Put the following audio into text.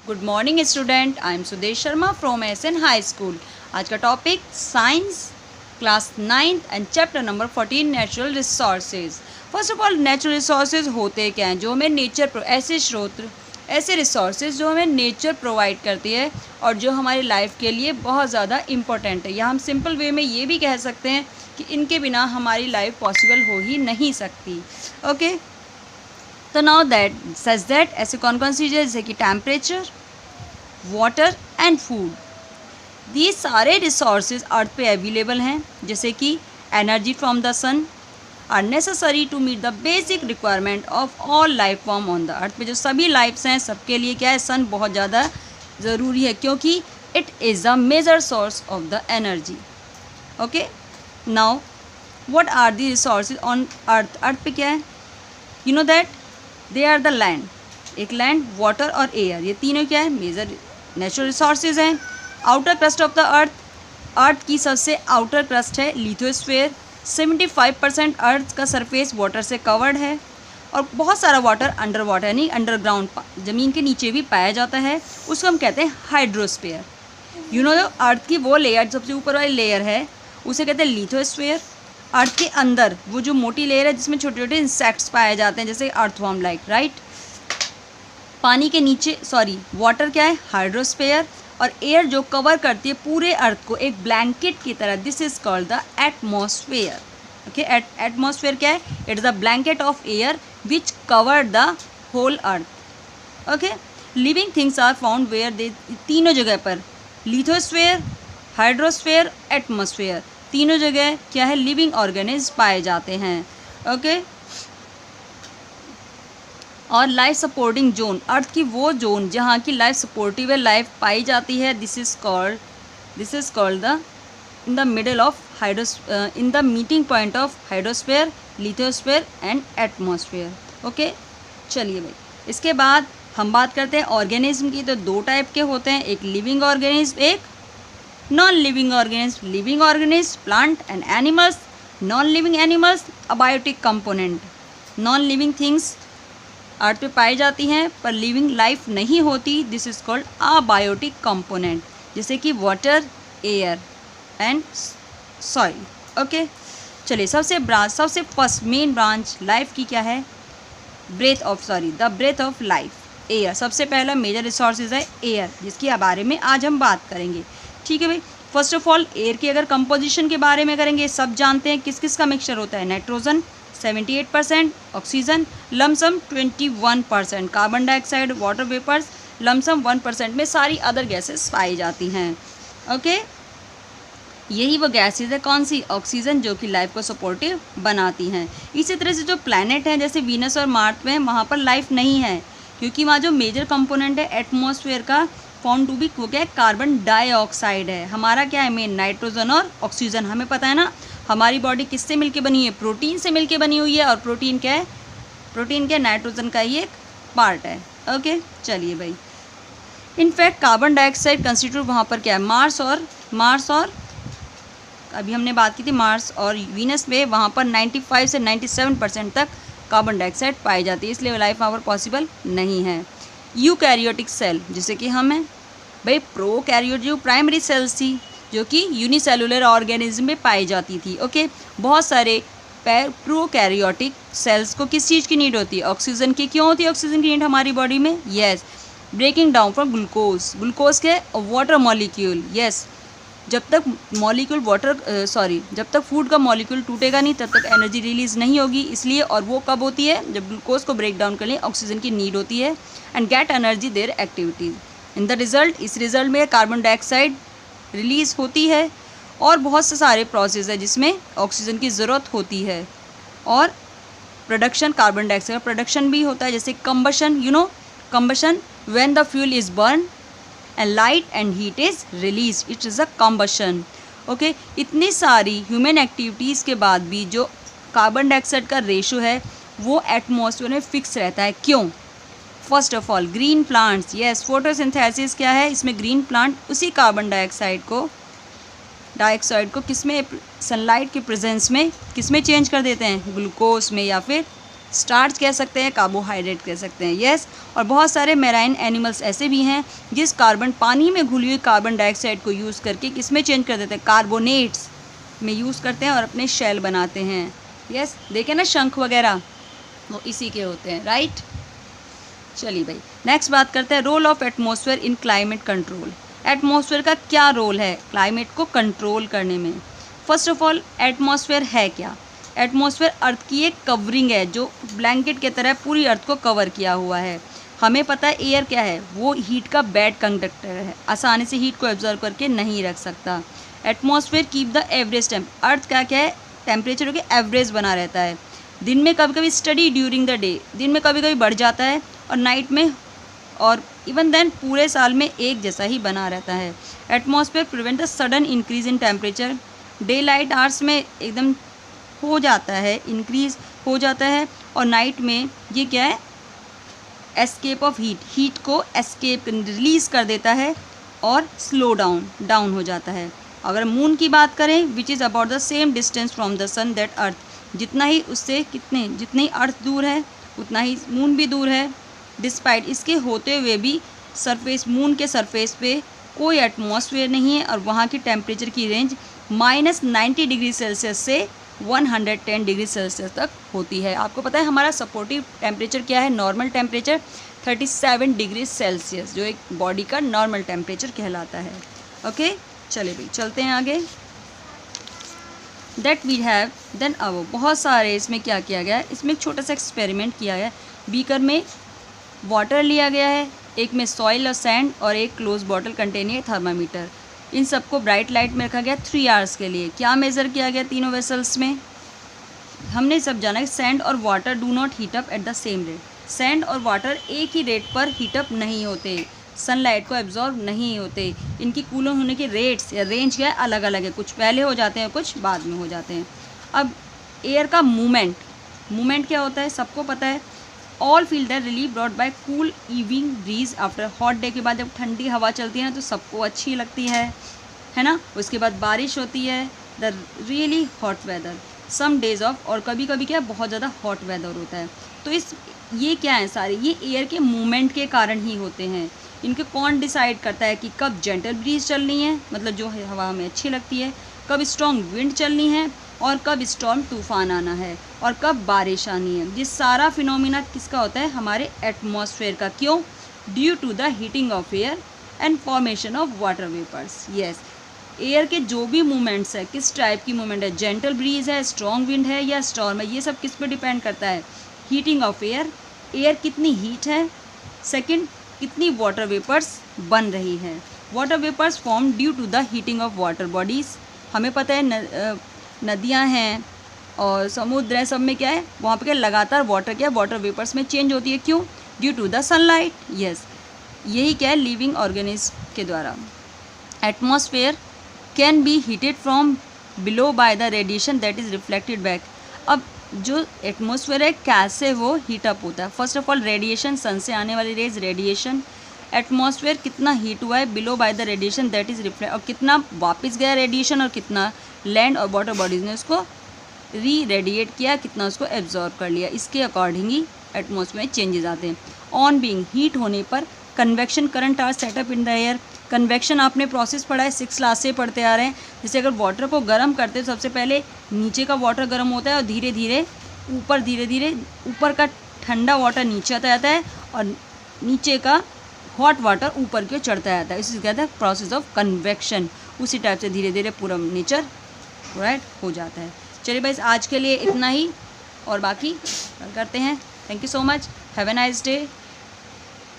Good morning student, I am Sudesh Sharma from SN high school. आज का topic science class 9th and chapter number 14 natural resources. First of all natural resources होते क्या हैं? जो हमें nature ऐसे स्रोत ऐसे रिसोर्सेज जो हमें नेचर प्रोवाइड करती है और जो हमारी लाइफ के लिए बहुत ज़्यादा इम्पोर्टेंट है, या हम सिंपल वे में ये भी कह सकते हैं कि इनके बिना हमारी लाइफ पॉसिबल हो ही नहीं सकती। ओके, तो नाउ दैट सच दैट ऐसे कौन कौन सी जैसे कि टेम्परेचर, वाटर एंड फूड। ये सारे रिसोर्सेज अर्थ पे अवेलेबल हैं, जैसे कि energy from the sun are necessary to meet the basic requirement of all life form on the earth. पे जो सभी लाइफ्स हैं सबके लिए क्या है, सन बहुत ज़्यादा ज़रूरी है, क्योंकि it is a major source of the energy. Okay, now what are the resources on earth? Earth पे क्या है? You know that they are the land, एक लैंड, वाटर और एयर, ये तीनों क्या है, मेजर नेचुरल रिसोर्सेज हैं। Outer crust of the earth, earth की सबसे आउटर क्रस्ट है लिथोस्फीयर। 75% अर्थ का सरफेस वाटर से कवर्ड है और बहुत सारा वाटर अंडर वाटर यानी अंडरग्राउंड ज़मीन के नीचे भी पाया जाता है, उसको हम कहते हैं हाइड्रोस्फीयर। यू नो, जो अर्थ की वो लेयर सबसे ऊपर वाली लेयर है उसे कहते हैं लिथोस्फीयर। अर्थ के अंदर वो जो मोटी लेयर है जिसमें छोटे छोटे इंसेक्ट्स पाए जाते हैं, जैसे अर्थवर्म लाइक, राइट। पानी के नीचे वाटर क्या है, हाइड्रोस्फीयर। और एयर जो कवर करती है पूरे अर्थ को एक ब्लैंकेट की तरह, this is called the atmosphere. Okay, atmosphere क्या है? It is the blanket of air which cover the whole earth. Okay, living things are found where they, तीनों जगह पर लिथोस्फीयर, हाइड्रोस्फीयर, एटमॉस्फेयर, तीनों जगह क्या है, लिविंग ऑर्गेनिज्म पाए जाते हैं। ओके, और लाइफ सपोर्टिंग जोन, अर्थ की वो जोन जहाँ की लाइफ सपोर्टिव लाइफ पाई जाती है, this is called the in the middle of in the meeting point of hydrosphere, lithosphere and atmosphere. Okay, चलिए भाई, इसके बाद हम बात करते हैं ऑर्गेनिज्म की। तो दो टाइप के होते हैं, एक लिविंग ऑर्गेनिज्म, एक non living organism. Living organism plant and animals, non living animals abiotic component. Non living things earth पे पाई जाती हैं पर लिविंग लाइफ नहीं होती, this is called abiotic component, जैसे कि water, air and soil. Okay, चलिए सबसे फर्स्ट मेन ब्रांच लाइफ की क्या है, the breath of life, air. सबसे पहला मेजर रिसोर्सेज है एयर, जिसके बारे में आज हम बात करेंगे। ठीक है भाई, फर्स्ट ऑफ ऑल एयर की अगर कंपोजिशन के बारे में करेंगे, सब जानते हैं किस किस का मिक्सचर होता है। Nitrogen 78%, oxygen lumpsum 21%, carbon dioxide, water vapours lumpsum 1% में सारी अदर गैसेस पाई जाती हैं। ओके, यही वो गैसेज है कौन सी, ऑक्सीजन, जो कि लाइफ को सपोर्टिव बनाती हैं। इसी तरह से जो प्लैनेट हैं जैसे वीनस और मार्स में, वहाँ पर लाइफ नहीं है, क्योंकि वहाँ जो मेजर कंपोनेंट है एटमॉस्फेयर का फाउंड टू बी, वो क्या है, कार्बन डाइऑक्साइड है। हमारा क्या है मेन, नाइट्रोजन और ऑक्सीजन। हमें पता है ना हमारी बॉडी किससे मिलके बनी है, प्रोटीन से मिलके बनी हुई है, और प्रोटीन क्या है, नाइट्रोजन का ही एक पार्ट है। ओके, चलिए भाई, इनफैक्ट कार्बन डाइऑक्साइड कंस्टिट्यूट वहाँ पर क्या है, मार्स और अभी हमने बात की थी मार्स और वीनस में, वहाँ पर 95 से 97% तक कार्बन डाइऑक्साइड पाई जाती है, इसलिए लाइफ वहाँ पर पॉसिबल नहीं है। यूकैरियोटिक सेल, जैसे कि हम हैं भाई, प्रोकैरियोट जो प्राइमरी सेल्स थी जो कि यूनिसेलुलर ऑर्गेनिज्म में पाई जाती थी। ओके, बहुत सारे प्रोकैरियोटिक सेल्स को किस चीज़ की नीड होती है, ऑक्सीजन की। क्यों होती है ऑक्सीजन की नीड हमारी बॉडी में? Yes, breaking down from glucose के वाटर मॉलिक्यूल। यस, जब तक जब तक फूड का मॉलिक्यूल टूटेगा नहीं तब तक एनर्जी रिलीज नहीं होगी, इसलिए। और वो कब होती है, जब ग्लूकोज को ब्रेक डाउन करने ऑक्सीजन की नीड होती है, and get energy their activities. In the result, इस रिजल्ट में कार्बन डाइऑक्साइड रिलीज़ होती है, और बहुत से सारे प्रोसेस है जिसमें ऑक्सीजन की ज़रूरत होती है, और प्रोडक्शन, कार्बन डाइऑक्साइड का प्रोडक्शन भी होता है, जैसे combustion. You know, combustion when the fuel is burn and light and heat is release, it is a combustion. Okay, इतनी सारी ह्यूमन एक्टिविटीज़ के बाद भी जो कार्बन डाइऑक्साइड का रेशो है वो एटमॉस्फेयर में फिक्स रहता है। क्यों? First of all green plants, yes, photosynthesis क्या है, इसमें ग्रीन प्लांट उसी कार्बन डाइऑक्साइड को किस में, सनलाइट के प्रेजेंस में किस में चेंज कर देते हैं, ग्लूकोज में या फिर स्टार्च कह सकते हैं, कार्बोहाइड्रेट कह सकते हैं, यस। और बहुत सारे मैराइन एनिमल्स ऐसे भी हैं जिस पानी में घुली हुई कार्बन डाइऑक्साइड को यूज़ करके किस में चेंज कर देते हैं, कार्बोनेट्स में यूज़ करते हैं और अपने शेल बनाते हैं, यस। देखें ना शंख वगैरह, वो इसी के होते हैं, राइट। चलिए भाई नेक्स्ट बात करते हैं role of atmosphere in climate control. Atmosphere का क्या रोल है क्लाइमेट को कंट्रोल करने में। फर्स्ट ऑफ ऑल एटमॉस्फेयर है क्या? एटमॉस्फेयर अर्थ की एक कवरिंग है जो ब्लैंकेट की तरह पूरी अर्थ को कवर किया हुआ है। हमें पता है एयर क्या है, वो हीट का बैड कंडक्टर है, आसानी से हीट को एब्जॉर्व करके नहीं रख सकता। एटमॉस्फेयर कीप द एवरेज अर्थ का क्या है, टेम्परेचर के एवरेज बना रहता है। दिन में कभी कभी स्टडी ड्यूरिंग द डे, दिन में कभी कभी बढ़ जाता है और नाइट में, और इवन देन पूरे साल में एक जैसा ही बना रहता है। Atmosphere prevent the sudden increase in temperature, day light hours में एकदम हो जाता है, इंक्रीज हो जाता है, और नाइट में ये क्या है, एस्केप ऑफ हीट को एस्केप रिलीज़ कर देता है और स्लो डाउन हो जाता है। अगर मून की बात करें, which is about the same distance from the sun that earth, जितना ही उससे जितनी अर्थ दूर है उतना ही मून भी दूर है। डिस्पाइट इसके होते हुए भी मून के सरफेस पे कोई एटमॉस्फेयर नहीं है और वहाँ की टेम्परेचर की रेंज -90 डिग्री सेल्सियस से 110 डिग्री सेल्सियस तक होती है। आपको पता है हमारा सपोर्टिव टेम्परेचर क्या है, नॉर्मल टेम्परेचर 37 डिग्री सेल्सियस, जो एक बॉडी का नॉर्मल टेम्परेचर कहलाता है। ओके चलिए भाई चलते हैं आगे। दैट वी हैव देन अब बहुत सारे इसमें क्या किया गया है, इसमें एक छोटा सा एक्सपेरिमेंट किया गया है। बीकर में वाटर लिया गया है, एक में सॉइल और सैंड, और एक क्लोज बॉटल कंटेनिंग थर्मामीटर। इन सबको ब्राइट लाइट में रखा गया 3 आवर्स के लिए। क्या मेज़र किया गया तीनों वेसल्स में, हमने सब जाना कि सैंड और water do not heat up at the same rate. Sand और वाटर एक ही रेट पर हीट अप नहीं होते, सनलाइट को एब्जॉर्ब नहीं होते, इनकी कूल होने के रेट्स या रेंज क्या है, अलग अलग है, कुछ पहले हो जाते हैं कुछ बाद में हो जाते हैं। अब एयर का मूवमेंट क्या होता है सबको पता है। All feel that relief brought by cool evening breeze after hot day, के बाद जब ठंडी हवा चलती है ना तो सबको अच्छी लगती है ना। उसके बाद बारिश होती है, the really hot weather some days off, और कभी कभी क्या बहुत ज़्यादा हॉट वेदर होता है। तो ये क्या है सारे, ये एयर के मूवमेंट के कारण ही होते हैं। इनके कौन डिसाइड करता है कि कब जेंटल ब्रीज चलनी है, मतलब जो हवा हमें अच्छी लगती है, कब स्ट्रॉन्ग विंड चलनी है, और कब स्टॉर्म तूफान आना है, और कब बारिश आनी है। ये सारा फिनोमिना किसका होता है, हमारे एटमॉस्फेयर का। क्यों? Due to the heating of air and formation of water vapours. Yes, air के जो भी मूवमेंट्स है, किस टाइप की मूवमेंट है, जेंटल ब्रीज है, स्ट्रॉन्ग विंड है या स्टॉर्म है, ये सब किस पे डिपेंड करता है, हीटिंग ऑफ एयर, एयर कितनी हीट है, सेकंड कितनी वाटर वेपर्स बन रही है। Water vapours form due to the heating of water bodies. हमें पता है नदियाँ हैं और समुद्र है, सब में क्या है, वहाँ पे क्या लगातार वाटर वेपर्स में चेंज होती है। क्यों? Due to the sunlight. Yes, यही क्या है, लिविंग ऑर्गेनिज्म के द्वारा। Atmosphere can be heated from below by the radiation that is reflected back. अब जो एटमॉस्फेयर है कैसे वो हीटअप होता है, first of all radiation, sun से आने वाली रेज रेडिएशन। एटमॉस्फेयर कितना हीट हुआ है below by the radiation that is reflect, और कितना वापस गया रेडिएशन, और कितना लैंड और वाटर बॉडीज ने उसको री रेडिएट किया, कितना उसको एब्जॉर्ब कर लिया। इसके अकॉर्डिंग ही एटमॉस्फेयर में चेंजेस आते हैं। ऑन बीइंग हीट होने पर convection current are set up in the air. Convection आपने प्रोसेस पढ़ा है, 6 क्लास से पढ़ते आ रहे हैं। जैसे अगर वाटर को गर्म करते हैं तो सबसे पहले नीचे का वाटर गर्म होता है और धीरे धीरे ऊपर का ठंडा वाटर नीचे आता जाता है और नीचे का हॉट वाटर ऊपर की ओर चढ़ता जाता है। इसे कहते हैं प्रोसेस ऑफ कन्वेक्शन। उसी टाइप से धीरे धीरे पूरा नेचर राइट हो जाता है। चलिए भाई आज के लिए इतना ही, और बाकी करते हैं। Thank you so much, have a nice day.